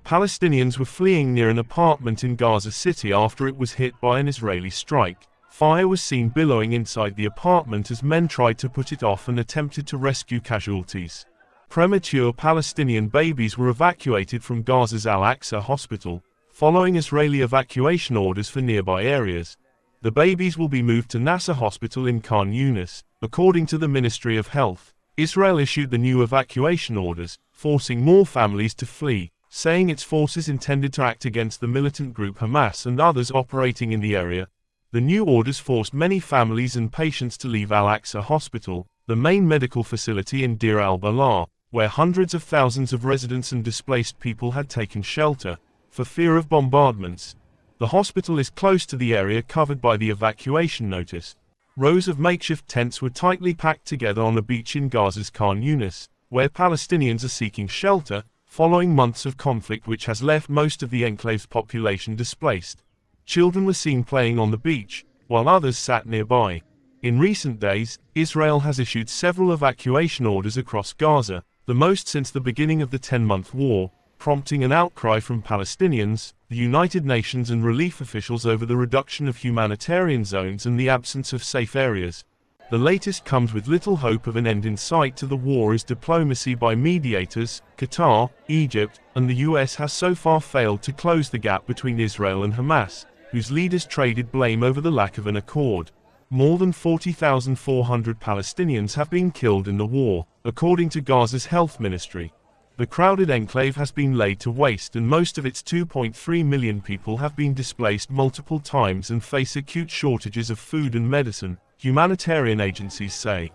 Palestinians were fleeing near an apartment in Gaza City after it was hit by an Israeli strike. Fire was seen billowing inside the apartment as men tried to put it off and attempted to rescue casualties. Premature Palestinian babies were evacuated from Gaza's Al-Aqsa hospital, following Israeli evacuation orders for nearby areas. The babies will be moved to Nasser Hospital in Khan Yunis. According to the Ministry of Health, Israel issued the new evacuation orders, forcing more families to flee, saying its forces intended to act against the militant group Hamas and others operating in the area. The new orders forced many families and patients to leave Al-Aqsa Hospital, the main medical facility in Deir al-Balah, where hundreds of thousands of residents and displaced people had taken shelter, for fear of bombardments. The hospital is close to the area covered by the evacuation notice. Rows of makeshift tents were tightly packed together on a beach in Gaza's Khan Yunis, where Palestinians are seeking shelter, following months of conflict which has left most of the enclave's population displaced. Children were seen playing on the beach, while others sat nearby. In recent days, Israel has issued several evacuation orders across Gaza, the most since the beginning of the 10-month war, prompting an outcry from Palestinians, the United Nations and relief officials over the reduction of humanitarian zones and the absence of safe areas. The latest comes with little hope of an end in sight to the war as diplomacy by mediators, Qatar, Egypt, and the US has so far failed to close the gap between Israel and Hamas, whose leaders traded blame over the lack of an accord. More than 40,400 Palestinians have been killed in the war, according to Gaza's health ministry. The crowded enclave has been laid to waste and most of its 2.3 million people have been displaced multiple times and face acute shortages of food and medicine, humanitarian agencies say.